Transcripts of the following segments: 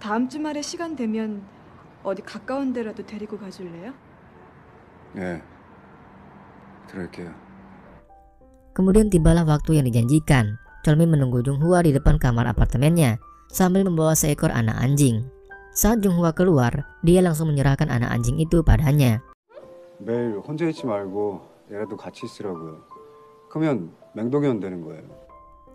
다음 주말에 시간 되면 어디 가까운 데라도 데리고 가줄래요? 예, 그럴게요. Kemudian tibalah waktu yang dijanjikan. Cholmin menunggu Junghwa di depan kamar apartemennya sambil membawa seekor anak anjing. Saat Junghwa keluar, dia langsung menyerahkan anak anjing itu padanya. 매일 혼자 있지 말고 얘라도 같이 있으라고요. 그러면 맹동원 되는 거예요.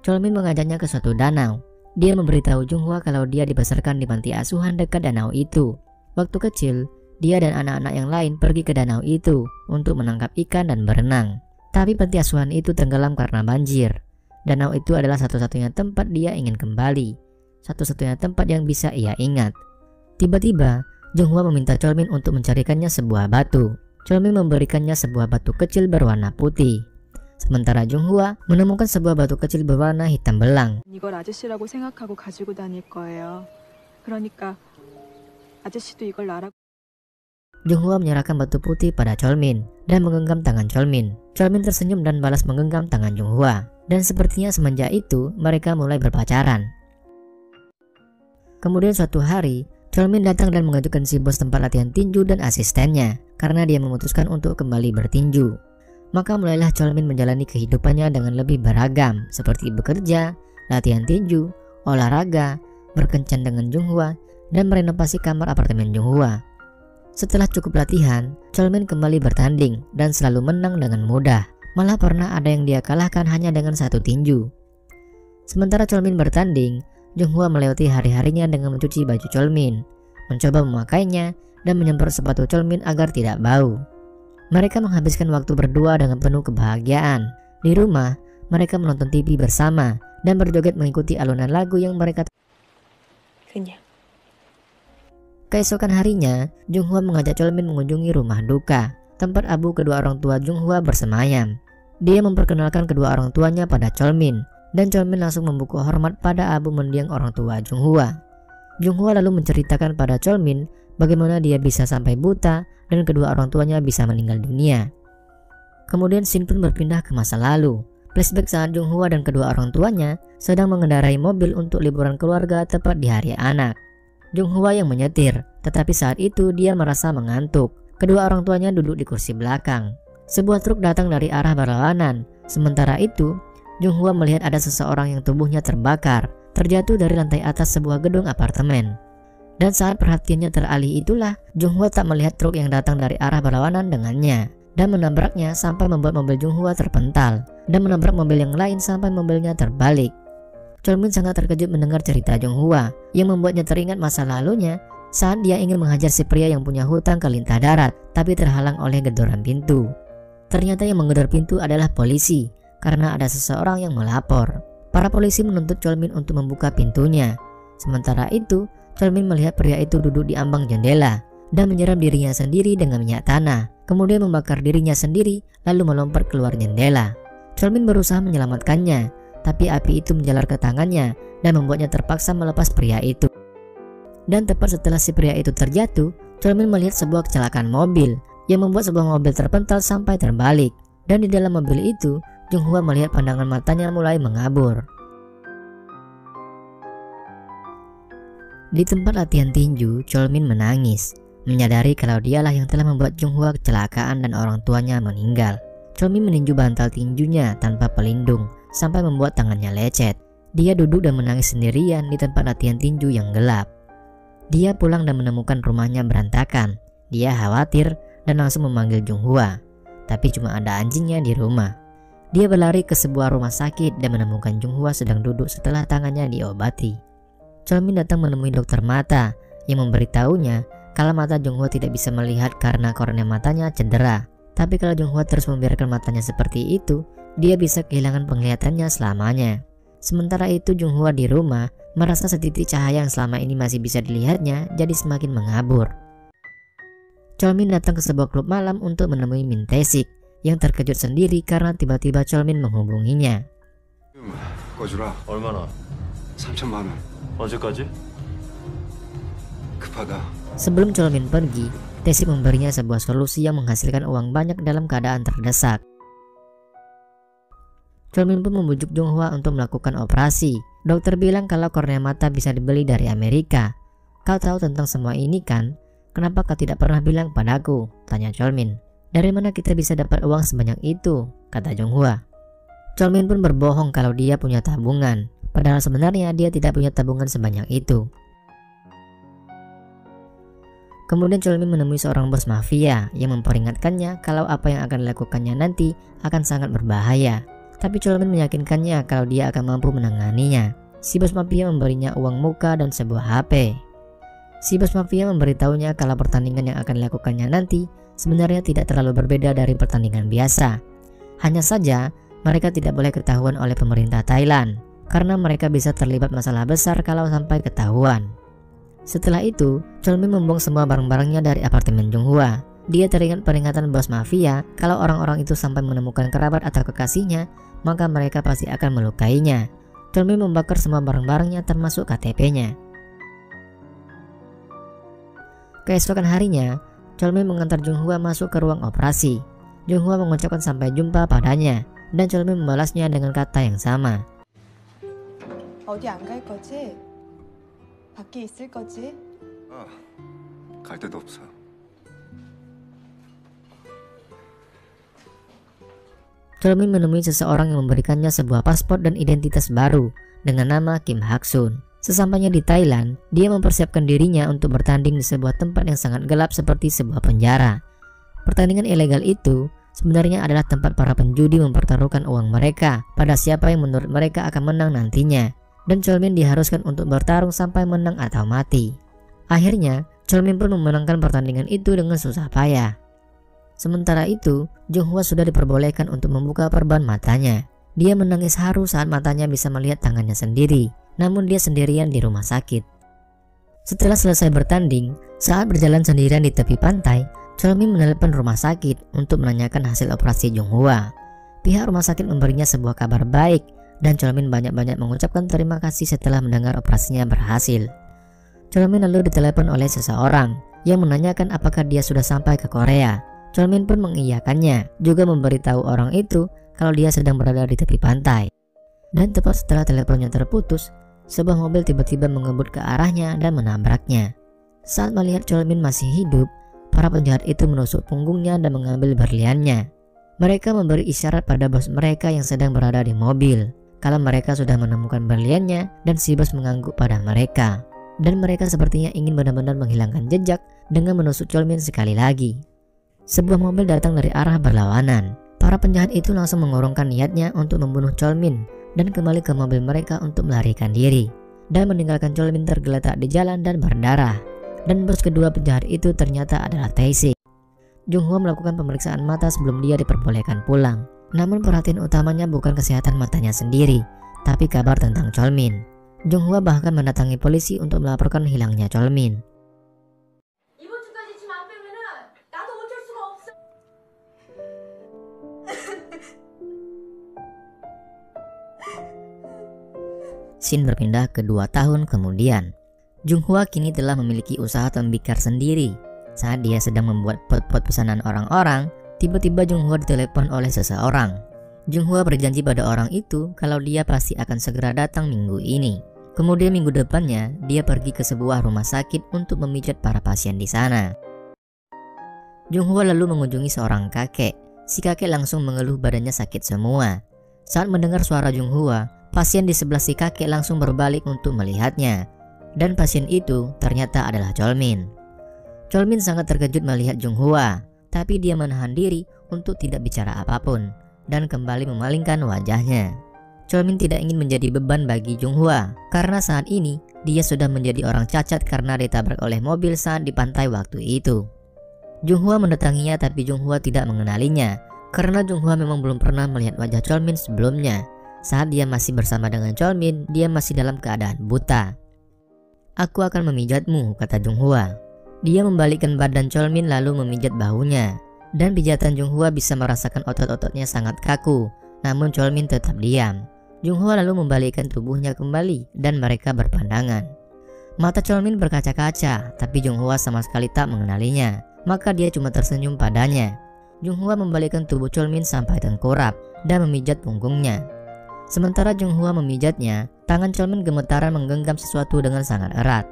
Cholmin mengajaknya ke suatu danau. Dia memberitahu Junghwa kalau dia dibesarkan di panti asuhan dekat danau itu. Waktu kecil, dia dan anak-anak yang lain pergi ke danau itu untuk menangkap ikan dan berenang. Tapi panti asuhan itu tenggelam karena banjir. Danau itu adalah satu-satunya tempat dia ingin kembali. Satu-satunya tempat yang bisa ia ingat. Tiba-tiba, Junghwa meminta Cholmin untuk mencarikannya sebuah batu. Cholmin memberikannya sebuah batu kecil berwarna putih. Sementara Junghwa menemukan sebuah batu kecil berwarna hitam belang. 이걸 아저씨라고 생각하고 가지고 다닐 거예요. 그러니까 아저씨도 이걸 나라고. Junghwa menyerahkan batu putih pada Cholmin dan menggenggam tangan Cholmin. Cholmin tersenyum dan balas menggenggam tangan Junghwa. Dan sepertinya semenjak itu mereka mulai berpacaran. Kemudian suatu hari, Cholmin datang dan mengajukan si bos tempat latihan tinju dan asistennya karena dia memutuskan untuk kembali bertinju. Maka mulailah Cholmin menjalani kehidupannya dengan lebih beragam seperti bekerja, latihan tinju, olahraga, berkencan dengan Junghwa, dan merenovasi kamar apartemen Junghwa. Setelah cukup latihan, Cholmin kembali bertanding dan selalu menang dengan mudah. Malah pernah ada yang dia kalahkan hanya dengan satu tinju. Sementara Cholmin bertanding, Junghwa melewati hari-harinya dengan mencuci baju Cholmin, mencoba memakainya, dan menyemprot sepatu Cholmin agar tidak bau. Mereka menghabiskan waktu berdua dengan penuh kebahagiaan. Di rumah, mereka menonton TV bersama dan berjoget mengikuti alunan lagu yang mereka. Keesokan harinya, Junghwa mengajak Cholmin mengunjungi rumah duka, tempat abu kedua orang tua Junghwa bersemayam. Dia memperkenalkan kedua orang tuanya pada Cholmin, dan Cholmin langsung membuka hormat pada abu mendiang orang tua Junghwa. Junghwa lalu menceritakan pada Cholmin bagaimana dia bisa sampai buta dan kedua orang tuanya bisa meninggal dunia. Kemudian scene pun berpindah ke masa lalu. Flashback saat Junghwa dan kedua orang tuanya sedang mengendarai mobil untuk liburan keluarga tepat di hari anak. Junghwa yang menyetir, tetapi saat itu dia merasa mengantuk. Kedua orang tuanya duduk di kursi belakang. Sebuah truk datang dari arah berlawanan. Sementara itu, Junghwa melihat ada seseorang yang tubuhnya terbakar, terjatuh dari lantai atas sebuah gedung apartemen. Dan saat perhatiannya teralih itulah, Junghwa tak melihat truk yang datang dari arah berlawanan dengannya, dan menabraknya sampai membuat mobil Junghwa terpental, dan menabrak mobil yang lain sampai mobilnya terbalik. Cholmin sangat terkejut mendengar cerita Junghwa, yang membuatnya teringat masa lalunya saat dia ingin menghajar si pria yang punya hutang ke lintah darat, tapi terhalang oleh gedoran pintu. Ternyata yang menggedor pintu adalah polisi, karena ada seseorang yang melapor. Para polisi menuntut Cholmin untuk membuka pintunya. Sementara itu, Cholmin melihat pria itu duduk di ambang jendela dan menyiram dirinya sendiri dengan minyak tanah, kemudian membakar dirinya sendiri lalu melompat keluar jendela. Cholmin berusaha menyelamatkannya, tapi api itu menjalar ke tangannya dan membuatnya terpaksa melepas pria itu. Dan tepat setelah si pria itu terjatuh, Cholmin melihat sebuah kecelakaan mobil yang membuat sebuah mobil terpental sampai terbalik. Dan di dalam mobil itu, Junghwa melihat pandangan matanya mulai mengabur. Di tempat latihan tinju, Cholmin menangis, menyadari kalau dialah yang telah membuat Junghwa kecelakaan dan orang tuanya meninggal. Cholmin meninju bantal tinjunya tanpa pelindung sampai membuat tangannya lecet. Dia duduk dan menangis sendirian di tempat latihan tinju yang gelap. Dia pulang dan menemukan rumahnya berantakan. Dia khawatir dan langsung memanggil Junghwa, tapi cuma ada anjingnya di rumah. Dia berlari ke sebuah rumah sakit dan menemukan Junghwa sedang duduk setelah tangannya diobati. Cholmin datang menemui dokter mata yang memberitahunya kalau mata Junghwa tidak bisa melihat karena kornea matanya cedera. Tapi kalau Junghwa terus membiarkan matanya seperti itu, dia bisa kehilangan penglihatannya selamanya. Sementara itu Junghwa di rumah merasa setitik cahaya yang selama ini masih bisa dilihatnya jadi semakin mengabur. Cholmin datang ke sebuah klub malam untuk menemui Min Tae-sik yang terkejut sendiri karena tiba-tiba Cholmin menghubunginya. 꺼주라. 얼마나? 3천만 원. 언제까지? 급하다. Sebelum Cholmin pergi, Tae-sik memberinya sebuah solusi yang menghasilkan uang banyak dalam keadaan terdesak. Cholmin pun membujuk Junghwa untuk melakukan operasi. Dokter bilang kalau kornea mata bisa dibeli dari Amerika. Kau tahu tentang semua ini kan? Kenapa kau tidak pernah bilang padaku? Tanya Cholmin. Dari mana kita bisa dapat uang sebanyak itu? Kata Junghwa. Cholmin pun berbohong kalau dia punya tabungan. Padahal sebenarnya dia tidak punya tabungan sebanyak itu. Kemudian Cholmin menemui seorang bos mafia yang memperingatkannya kalau apa yang akan dilakukannya nanti akan sangat berbahaya. Tapi Cholmin meyakinkannya kalau dia akan mampu menanganinya. Si bos mafia memberinya uang muka dan sebuah HP. Si bos mafia memberitahunya kalau pertandingan yang akan dilakukannya nanti sebenarnya tidak terlalu berbeda dari pertandingan biasa. Hanya saja mereka tidak boleh ketahuan oleh pemerintah Thailand karena mereka bisa terlibat masalah besar kalau sampai ketahuan. Setelah itu, Cholmin membuang semua barang-barangnya dari apartemen Junghwa. Dia teringat peringatan bos mafia kalau orang-orang itu sampai menemukan kerabat atau kekasihnya, maka mereka pasti akan melukainya. Cholmin membakar semua barang-barangnya termasuk KTP-nya. Keesokan harinya, Cholmin mengantar Junghwa masuk ke ruang operasi. Junghwa mengucapkan sampai jumpa padanya, dan Cholmin membalasnya dengan kata yang sama. 어디 안 갈 거지? 밖에 있을 거지? 갈 데도 없어. Cholmin menemui seseorang yang memberikannya sebuah paspor dan identitas baru dengan nama Kim Hak-sun. Sesampainya di Thailand, dia mempersiapkan dirinya untuk bertanding di sebuah tempat yang sangat gelap seperti sebuah penjara. Pertandingan ilegal itu sebenarnya adalah tempat para penjudi mempertaruhkan uang mereka pada siapa yang menurut mereka akan menang nantinya. Dan Cholmin diharuskan untuk bertarung sampai menang atau mati. Akhirnya, Cholmin pun memenangkan pertandingan itu dengan susah payah. Sementara itu, Junghwa sudah diperbolehkan untuk membuka perban matanya. Dia menangis haru saat matanya bisa melihat tangannya sendiri, namun dia sendirian di rumah sakit. Setelah selesai bertanding, saat berjalan sendirian di tepi pantai, Cholmin menelepon rumah sakit untuk menanyakan hasil operasi Junghwa. Pihak rumah sakit memberinya sebuah kabar baik, dan Cholmin banyak-banyak mengucapkan terima kasih setelah mendengar operasinya berhasil. Cholmin lalu ditelepon oleh seseorang yang menanyakan apakah dia sudah sampai ke Korea. Cholmin pun mengiyakannya, juga memberitahu orang itu kalau dia sedang berada di tepi pantai. Dan tepat setelah teleponnya terputus, sebuah mobil tiba-tiba mengebut ke arahnya dan menabraknya. Saat melihat Cholmin masih hidup, para penjahat itu menusuk punggungnya dan mengambil berliannya. Mereka memberi isyarat pada bos mereka yang sedang berada di mobil kalau mereka sudah menemukan berliannya, dan si bos mengangguk pada mereka. Dan mereka sepertinya ingin benar-benar menghilangkan jejak dengan menusuk Cholmin sekali lagi. Sebuah mobil datang dari arah berlawanan. Para penjahat itu langsung mengurungkan niatnya untuk membunuh Cholmin dan kembali ke mobil mereka untuk melarikan diri, dan meninggalkan Cholmin tergeletak di jalan dan berdarah. Dan bos kedua penjahat itu ternyata adalah Tae-sik. Junghwa melakukan pemeriksaan mata sebelum dia diperbolehkan pulang. Namun perhatian utamanya bukan kesehatan matanya sendiri, tapi kabar tentang Cholmin. Junghwa bahkan mendatangi polisi untuk melaporkan hilangnya Cholmin. 이번 주까지 짐 안 빼면은 나도 어쩔 수가 없어. Scene berpindah ke 2 tahun kemudian. Junghwa kini telah memiliki usaha tembikar sendiri. Saat dia sedang membuat pot-pot pesanan orang-orang, tiba-tiba Junghwa ditelepon oleh seseorang. Junghwa berjanji pada orang itu kalau dia pasti akan segera datang minggu ini. Kemudian minggu depannya, dia pergi ke sebuah rumah sakit untuk memijat para pasien di sana. Junghwa lalu mengunjungi seorang kakek. Si kakek langsung mengeluh badannya sakit semua. Saat mendengar suara Junghwa, pasien di sebelah si kakek langsung berbalik untuk melihatnya. Dan pasien itu ternyata adalah Cholmin. Cholmin sangat terkejut melihat Junghwa, tapi dia menahan diri untuk tidak bicara apapun dan kembali memalingkan wajahnya. Cholmin tidak ingin menjadi beban bagi Junghwa karena saat ini dia sudah menjadi orang cacat karena ditabrak oleh mobil saat di pantai waktu itu. Junghwa mendatanginya tapi Junghwa tidak mengenalinya karena Junghwa memang belum pernah melihat wajah Cholmin sebelumnya. Saat dia masih bersama dengan Cholmin, dia masih dalam keadaan buta. "Aku akan memijatmu," kata Junghwa. Dia membalikkan badan Cholmin lalu memijat bahunya, dan pijatan Junghwa bisa merasakan otot-ototnya sangat kaku, namun Cholmin tetap diam. Junghwa lalu membalikkan tubuhnya kembali dan mereka berpandangan. Mata Cholmin berkaca-kaca, tapi Junghwa sama sekali tak mengenalinya, maka dia cuma tersenyum padanya. Junghwa membalikkan tubuh Cholmin sampai tengkurap dan memijat punggungnya. Sementara Junghwa memijatnya, tangan Cholmin gemetaran menggenggam sesuatu dengan sangat erat.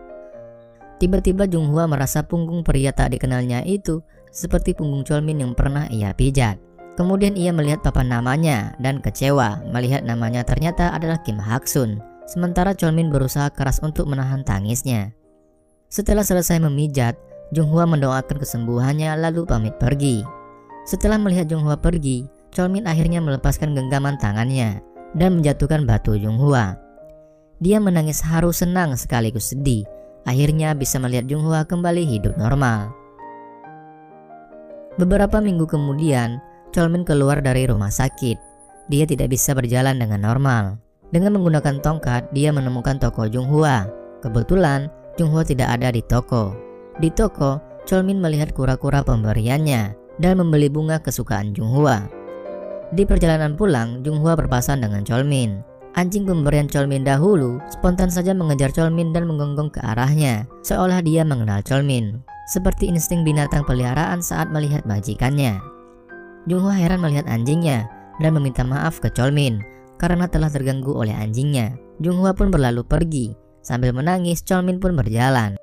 Tiba-tiba Junghwa merasa punggung pria tak dikenalnya itu seperti punggung Cholmin yang pernah ia pijat. Kemudian ia melihat papan namanya dan kecewa melihat namanya ternyata adalah Kim Hak-sun. Sementara Cholmin berusaha keras untuk menahan tangisnya. Setelah selesai memijat, Junghwa mendoakan kesembuhannya lalu pamit pergi. Setelah melihat Junghwa pergi, Cholmin akhirnya melepaskan genggaman tangannya dan menjatuhkan batu Junghwa. Dia menangis haru senang sekaligus sedih. Akhirnya bisa melihat Junghwa kembali hidup normal. Beberapa minggu kemudian, Cholmin keluar dari rumah sakit. Dia tidak bisa berjalan dengan normal. Dengan menggunakan tongkat, dia menemukan toko Junghwa. Kebetulan, Junghwa tidak ada di toko. Di toko, Cholmin melihat kura-kura pemberiannya dan membeli bunga kesukaan Junghwa. Di perjalanan pulang, Junghwa berpasan dengan Cholmin. Anjing pemberian Cholmin dahulu spontan saja mengejar Cholmin dan menggonggong ke arahnya, seolah dia mengenal Cholmin, seperti insting binatang peliharaan saat melihat majikannya. Junghwa heran melihat anjingnya dan meminta maaf ke Cholmin karena telah terganggu oleh anjingnya. Junghwa pun berlalu pergi. Sambil menangis, Cholmin pun berjalan.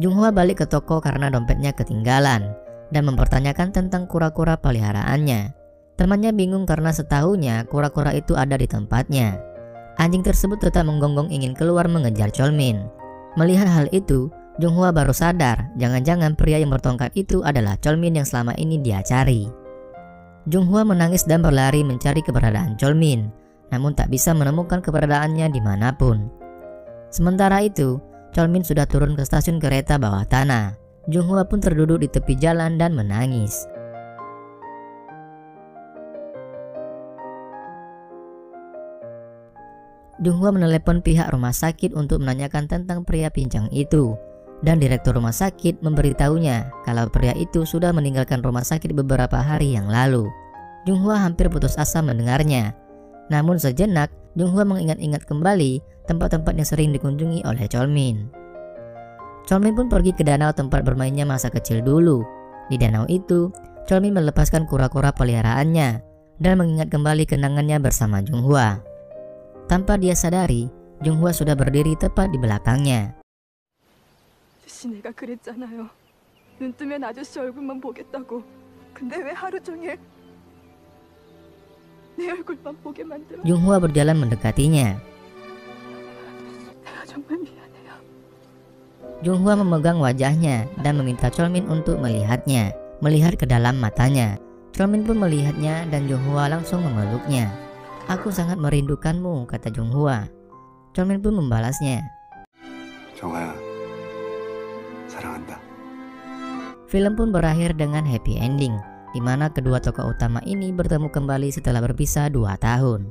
Junghwa balik ke toko karena dompetnya ketinggalan dan mempertanyakan tentang kura-kura peliharaannya. Temannya bingung karena setahunya kura-kura itu ada di tempatnya. Anjing tersebut tetap menggonggong ingin keluar mengejar Cholmin. Melihat hal itu, Junghwa baru sadar jangan-jangan pria yang bertongkat itu adalah Cholmin yang selama ini dia cari. Junghwa menangis dan berlari mencari keberadaan Cholmin, namun tak bisa menemukan keberadaannya dimanapun. Sementara itu, Cholmin sudah turun ke stasiun kereta bawah tanah. Junghwa pun terduduk di tepi jalan dan menangis. Junghwa menelepon pihak rumah sakit untuk menanyakan tentang pria pincang itu. Dan direktur rumah sakit memberitahunya kalau pria itu sudah meninggalkan rumah sakit beberapa hari yang lalu. Junghwa hampir putus asa mendengarnya. Namun sejenak, Junghwa mengingat-ingat kembali tempat-tempat yang sering dikunjungi oleh Cholmin. Cholmin pun pergi ke danau tempat bermainnya masa kecil dulu. Di danau itu, Cholmin melepaskan kura-kura peliharaannya dan mengingat kembali kenangannya bersama Junghwa. Tanpa dia sadari, Junghwa sudah berdiri tepat di belakangnya. 아저씨 내가 그랬잖아요. 눈 뜨면 아저씨 얼굴만 보겠다고. 근데 왜 하루 종일 내 얼굴만 보게 만들어? Junghwa berjalan mendekatinya. 내가 정말 미안해요. Junghwa memegang wajahnya dan meminta Cholmin untuk melihatnya, melihat ke dalam matanya. Cholmin pun melihatnya dan Junghwa langsung memeluknya. "Aku sangat merindukanmu," kata Junghwa. Cholmin pun membalasnya. 정아야, 사랑한다. Film pun berakhir dengan happy ending, di mana kedua tokoh utama ini bertemu kembali setelah berpisah 2 tahun.